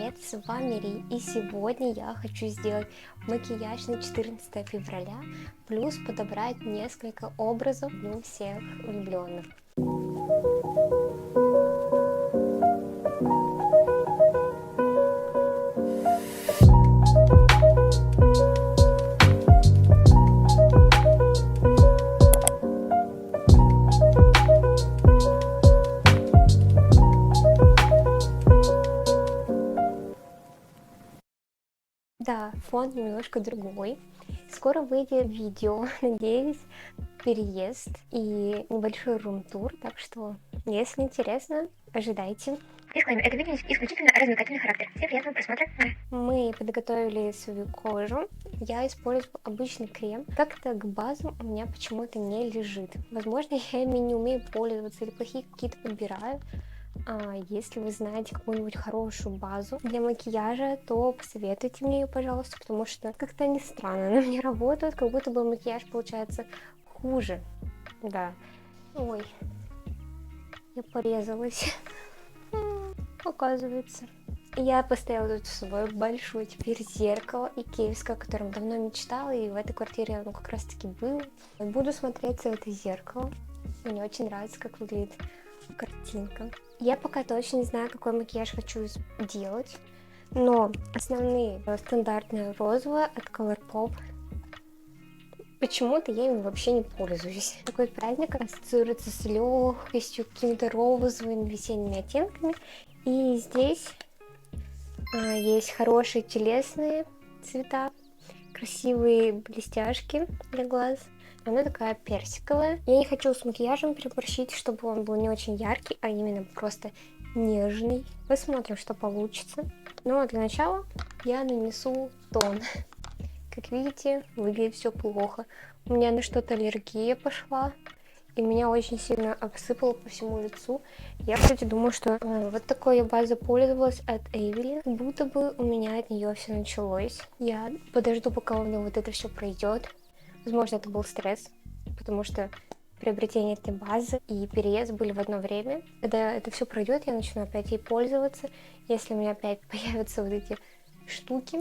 привет, с вами Ри, и сегодня я хочу сделать макияж на 14 февраля, плюс подобрать несколько образов для всех влюбленных. Да, фон немножко другой. Скоро выйдет видео, надеюсь, переезд и небольшой рум-тур, так что, если интересно, ожидайте. Дисклеймер. Это видео исключительно развлекательный характер. Всем приятного просмотра. Мы подготовили свою кожу. Я использую обычный крем. Как-то к базам у меня почему-то не лежит. Возможно, я ими не умею пользоваться или плохие какие-то подбираю. Если вы знаете какую-нибудь хорошую базу для макияжа, то посоветуйте мне ее, пожалуйста, потому что как-то они странно на мне работают, как будто бы макияж получается хуже. Да. Ой, я порезалась, оказывается. Я поставила тут свое большое теперь зеркало икеевское, о котором давно мечтала, и в этой квартире оно как раз таки было. Буду смотреться в это зеркало. Мне очень нравится, как выглядит картинка. Я пока точно не знаю, какой макияж хочу делать, но основные стандартные розовые от Colourpop. Почему-то я ими вообще не пользуюсь. Такой праздник ассоциируется с легкостью, какими-то розовыми весенними оттенками. И здесь есть хорошие телесные цвета, красивые блестяшки для глаз. Она такая персиковая. Я не хочу с макияжем переборщить, чтобы он был не очень яркий, а именно просто нежный. Посмотрим, что получится. Но для начала я нанесу тон. Как видите, выглядит все плохо. У меня на что-то аллергия пошла, и меня очень сильно обсыпало по всему лицу. Я, кстати, думаю, что вот такой я базой пользовалась от Эйвели, как будто бы у меня от нее все началось. Я подожду, пока у меня вот это все пройдет. Возможно, это был стресс, потому что приобретение этой базы и переезд были в одно время. Когда это все пройдет, я начну опять ей пользоваться. Если у меня опять появятся вот эти штуки,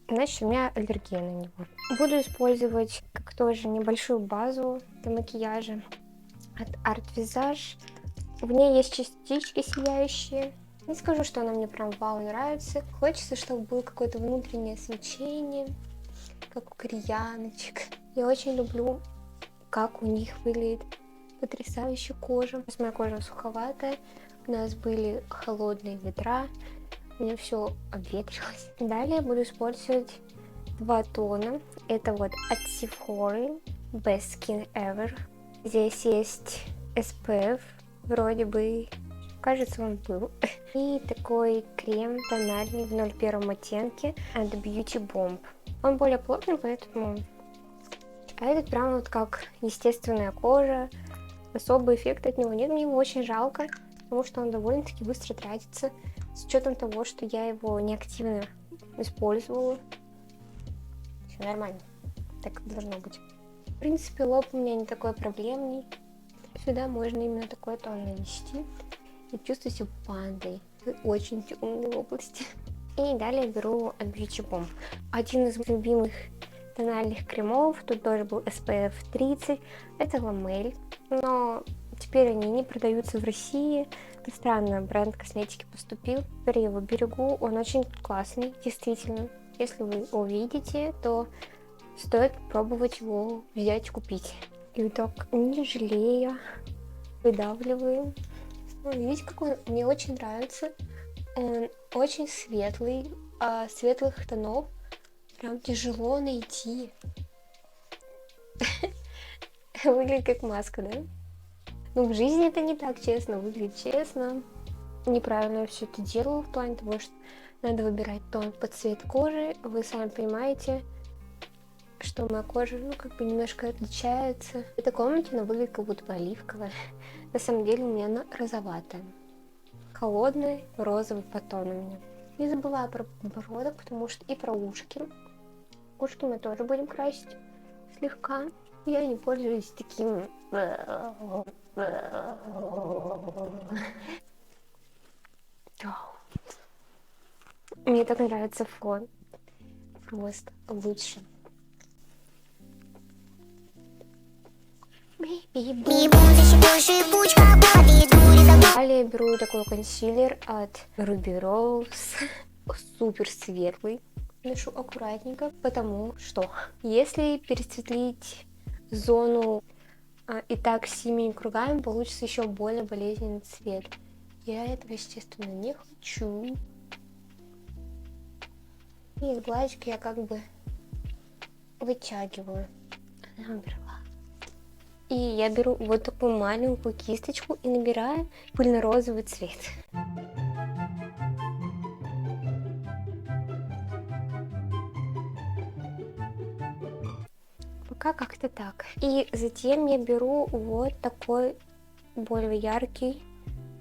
значит, у меня аллергия на него. Буду использовать как тоже небольшую базу для макияжа от Art Visage. В ней есть частички сияющие. Не скажу, что она мне прям вау нравится. Хочется, чтобы было какое-то внутреннее свечение, как у кореяночек. Я очень люблю, как у них выглядит потрясающая кожа. Сейчас моя кожа суховатая. У нас были холодные ветра. У меня все обветрилось. Далее буду использовать два тона. Это вот от Sephora Best Skin Ever. Здесь есть SPF, вроде бы, кажется, он был. И такой крем тональный в 01 оттенке от Beauty Bomb. Он более плотный, поэтому... А этот прям вот как естественная кожа. Особый эффект от него нет. Мне его очень жалко, потому что он довольно-таки быстро тратится. С учетом того, что я его неактивно использовала. Все нормально. Так должно быть. В принципе, лоб у меня не такой проблемный. Сюда можно именно такой тон нанести. И чувствую себя пандой. Очень темной области. И далее беру от Beauty Bomb. Один из моих любимых тональных кремов. Тут тоже был SPF 30. Это Ламель. Но теперь они не продаются в России. Странно, бренд косметики поступил. Теперь я его берегу. Он очень классный, действительно. Если вы увидите, то стоит попробовать его взять и купить. И вот так, не жалея, выдавливаю. Видите, какой он мне очень нравится. Он очень светлый, а светлых тонов прям тяжело найти. Выглядит как маска, да? Но в жизни это не так честно, выглядит честно. Неправильно я все это делаю в плане того, что надо выбирать тон под цвет кожи. Вы сами понимаете, что моя кожа, как бы немножко отличается. В этой комнате она выглядит как будто бы оливковая. На самом деле у меня она розоватая. Холодный розовый подтон у меня. Не забываю про подбородок, потому что и про ушки. Ушки мы тоже будем красить слегка. Я не пользуюсь таким... Мне так нравится фон. Просто лучше. Далее я беру такой консилер от Ruby Rose. Супер светлый. Наношу аккуратненько, потому что если пересветлить зону и так синими кругами, получится еще более болезненный цвет. Я этого, естественно, не хочу. И глазик я как бы вытягиваю. Она убрала. И я беру вот такую маленькую кисточку и набираю пыльно-розовый цвет. Пока как-то так. И затем я беру вот такой более яркий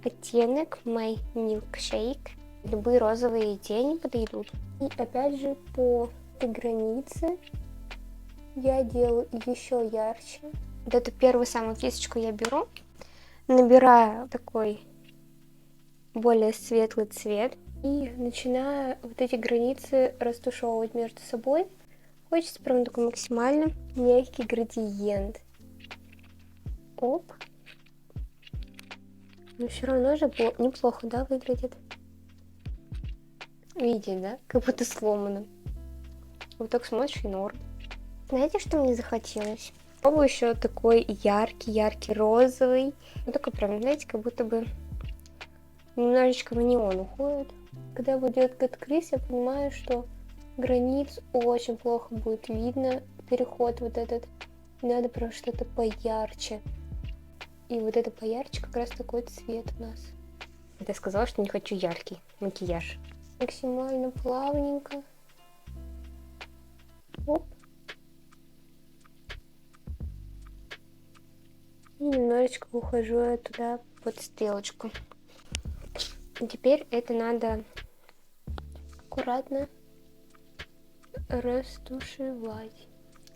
оттенок My Milkshake. Любые розовые тени подойдут. И опять же по этой границе я делаю еще ярче. Вот эту первую самую кисточку я беру, набираю такой более светлый цвет и начинаю вот эти границы растушевывать между собой. Хочется прям такой максимально мягкий градиент. Оп. Но все равно же неплохо, да, выглядит. Видите, да? Как будто сломано. Вот так смотришь и норм. Знаете, что мне захотелось? Попробую еще такой яркий розовый. Ну, такой прям, знаете, как будто бы немножечко в неон уходит. Когда будет открыть, я понимаю, что границ очень плохо будет видно. Переход вот этот. Надо прям что-то поярче. И вот это поярче как раз такой цвет у нас. Я сказала, что не хочу яркий макияж. Максимально плавненько. Оп. И немножечко ухожу я туда под стрелочку. И теперь это надо аккуратно растушевать.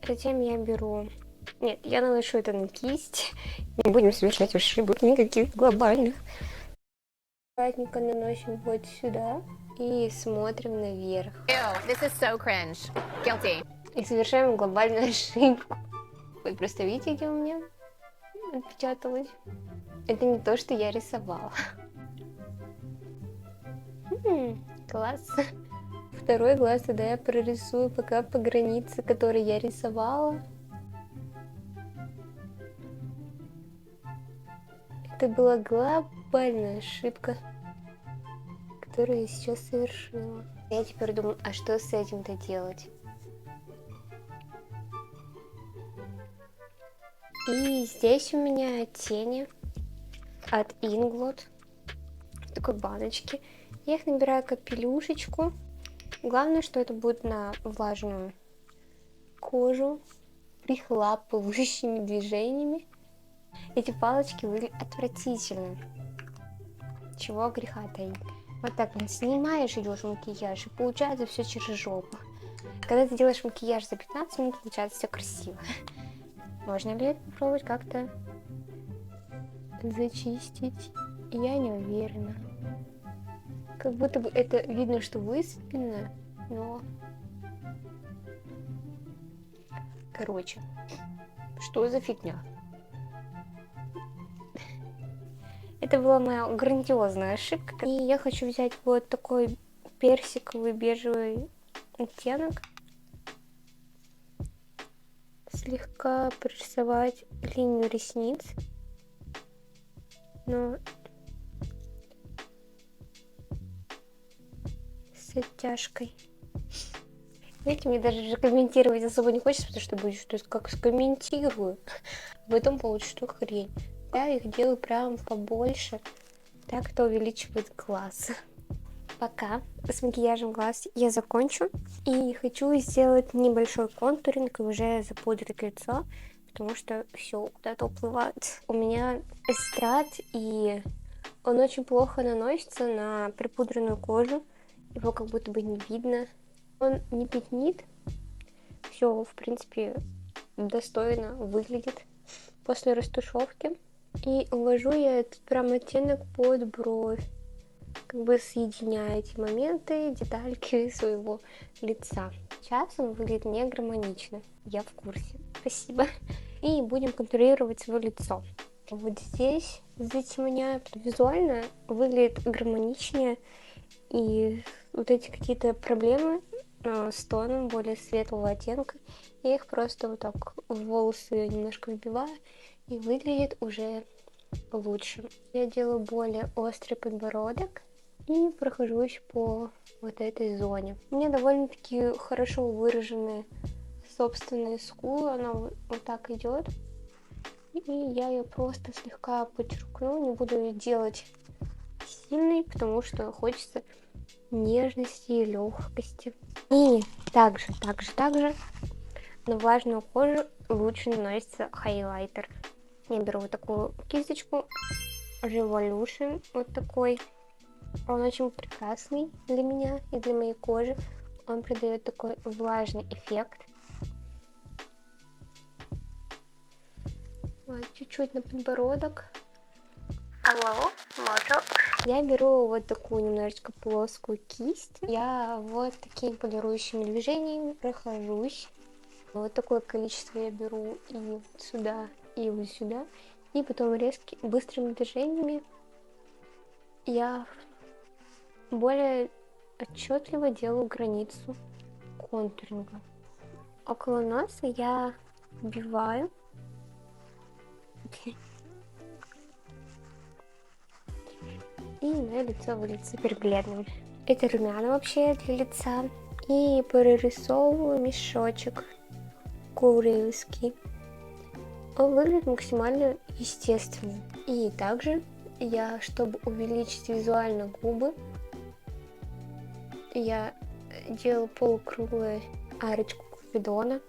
Затем я беру... Нет, я наношу это на кисть. Не будем совершать ошибок никаких глобальных. Аккуратненько наносим вот сюда и смотрим наверх. Ew, this is so cringe. Guilty. И совершаем глобальную ошибку. Вы просто видите, где у меня отпечаталось? Это не то, что я рисовала. Класс. Второй глаз тогда я прорисую пока по границе, которой я рисовала. Это была глобальная ошибка, которую я сейчас совершила. Я теперь думаю, а что с этим-то делать? И здесь у меня тени от Inglot в такой баночке. Я их набираю капелюшечку. Главное, что это будет на влажную кожу, прихлапывающими движениями. Эти палочки выглядят отвратительно. Чего греха таить. Вот так снимаешь, идешь макияж, и получается все через жопу. Когда ты делаешь макияж за 15 минут, получается все красиво. Можно ли это попробовать как-то зачистить? Я не уверена. Как будто бы это видно, что высыпано, но... Короче, что за фигня? Это была моя грандиозная ошибка. И я хочу взять вот такой персиковый бежевый оттенок. Слегка прорисовать линию ресниц. Но с оттяжкой. Знаете, мне даже комментировать особо не хочется, потому что будет, что как скомментирую. В этом получится что хрень. Я их делаю прям побольше. Так это увеличивает глаз. Пока с макияжем глаз я закончу. И хочу сделать небольшой контуринг и уже запудрить лицо. Потому что все куда-то уплывает. У меня эстрад, и он очень плохо наносится на припудренную кожу. Его как будто бы не видно. Он не пятнит. Все, в принципе, достойно выглядит после растушевки. И ввожу я этот прям оттенок под бровь. как бы соединяя эти моменты, детальки своего лица. Сейчас он выглядит не гармонично. Я в курсе. Спасибо. И будем контурировать свое лицо. Вот здесь затемняю. Визуально выглядит гармоничнее. И вот эти какие-то проблемы с тоном более светлого оттенка, я их просто вот так в волосы немножко вбиваю, и выглядит уже лучше. Я делаю более острый подбородок и прохожусь по вот этой зоне. У меня довольно-таки хорошо выраженные собственные скулы, она вот так идет. И я ее просто слегка подчеркну, не буду ее делать сильной, потому что хочется нежности и легкости. И также на влажную кожу лучше наносится хайлайтер. Я беру вот такую кисточку Revolution, вот такой. Он очень прекрасный для меня и для моей кожи. Он придает такой влажный эффект. Вот, чуть-чуть на подбородок. Алло, можу. Я беру вот такую немножечко плоскую кисть. Я вот такими полирующими движениями прохожусь. Вот такое количество я беру и вот сюда, и вот сюда. И потом быстрыми движениями я более отчетливо делаю границу контуринга. Около носа я вбиваю и мое лицо выглядит супер бледным. Это румяна вообще для лица. И прорисовываю мешочек курильский. Он выглядит максимально естественно. И также я, чтобы увеличить визуально губы, я делаю полукруглую арочку Купидона.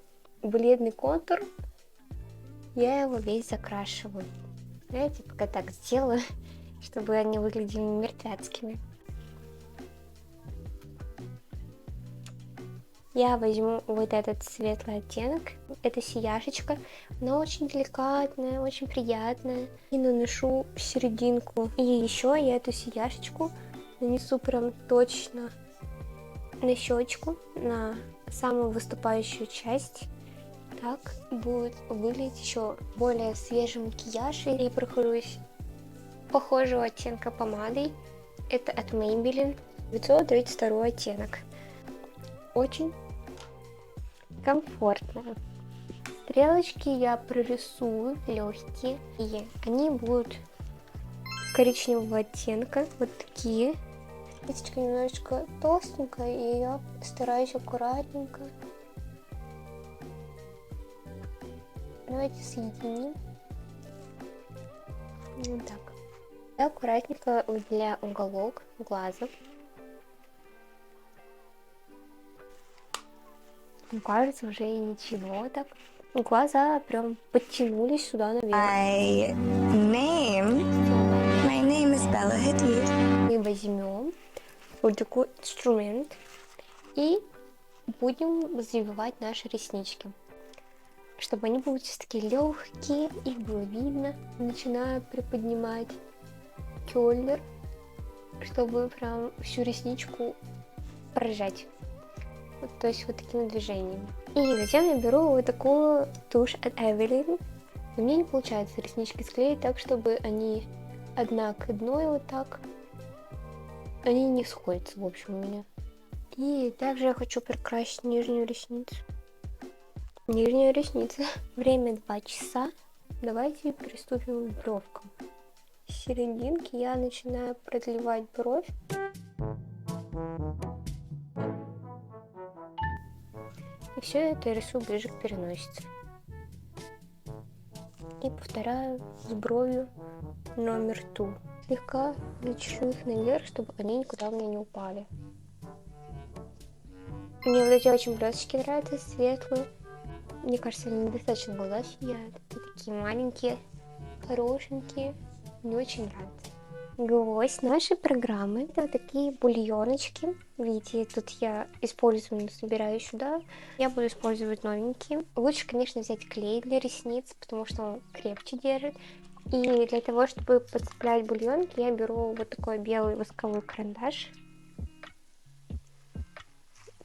Бледный контур, я его весь закрашиваю. Знаете, пока так сделаю, чтобы они выглядели мертвецкими. Я возьму вот этот светлый оттенок, это сияшечка, она очень деликатная, очень приятная, и наношу в серединку. И еще я эту сияшечку нанесу прям точно на щечку, на самую выступающую часть. Так будет выглядеть еще более свежий макияж. И прохожусь похожего оттенка помадой. Это от Maybelline 932 оттенок. Очень комфортно. Стрелочки я прорисую легкие, и они будут коричневого оттенка, вот такие. Ниточка немножечко толстенькая, и я стараюсь аккуратненько. Давайте соединим. Вот так. Я аккуратненько выделяю уголок глаза. Кажется, уже и ничего так. Глаза прям подтянулись сюда наверх. My name is Bella Hadid. Мы возьмем вот такой инструмент и будем завивать наши реснички, чтобы они были такие легкие, их было видно. Начинаю приподнимать кёллер, чтобы прям всю ресничку прожать. Вот, то есть вот такими движениями. И затем я беру вот такую тушь от Evelyn. У меня не получается реснички склеить так, чтобы они одна к одной вот так. Они не сходятся, в общем, у меня. И также я хочу прикрасить нижнюю ресницу. Нижняя ресница. Время 2 часа. Давайте приступим к бровкам. С серединки я начинаю продлевать бровь. И все это я рисую ближе к переносице. И повторяю с бровью номер 2. Слегка лечу их наверх, чтобы они никуда у меня не упали. Мне вот эти очень блесточки нравятся, светлые. Мне кажется, они недостаточно глаза сияют. Такие маленькие, хорошенькие. Мне очень нравится. Гвоздь нашей программы — это вот такие бульоночки. Видите, тут я использую, собираю сюда. Я буду использовать новенькие. Лучше, конечно, взять клей для ресниц, потому что он крепче держит. И для того, чтобы подцеплять бульонки, я беру вот такой белый восковой карандаш.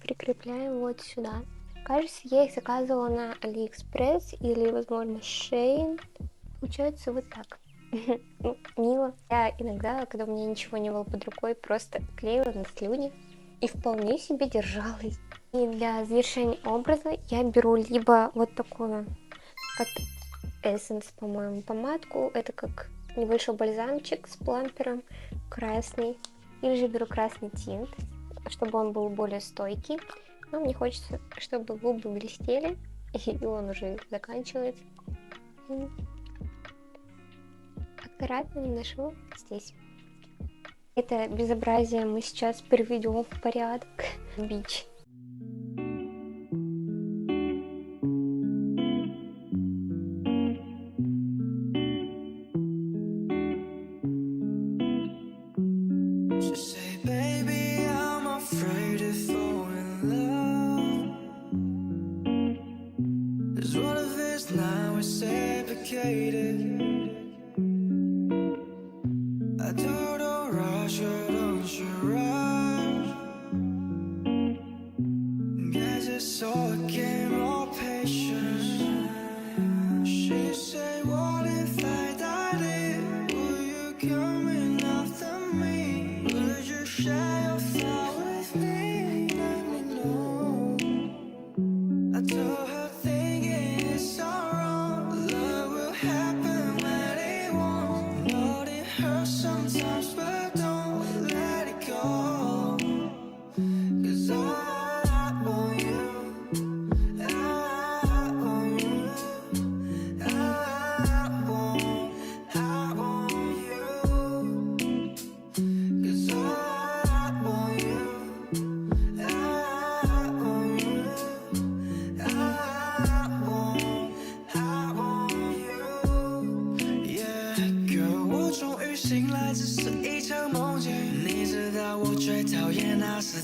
Прикрепляю вот сюда. Кажется, я их заказывала на AliExpress или, возможно, Shein. Получается вот так. Ну, мило. Я иногда, когда у меня ничего не было под рукой, просто клеила на слюни и вполне себе держалась. И для завершения образа я беру либо вот такую от Essence, по-моему, помадку. Это как небольшой бальзамчик с плампером красный. Или же беру красный тинт, чтобы он был более стойкий. Но мне хочется, чтобы губы блестели, и он уже заканчивается. Аккуратно наношу здесь. Это безобразие мы сейчас приведем в порядок. Бич.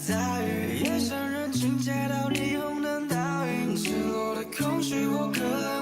大雨，夜深人静，街道霓虹灯倒映，赤裸的空虚，我可能。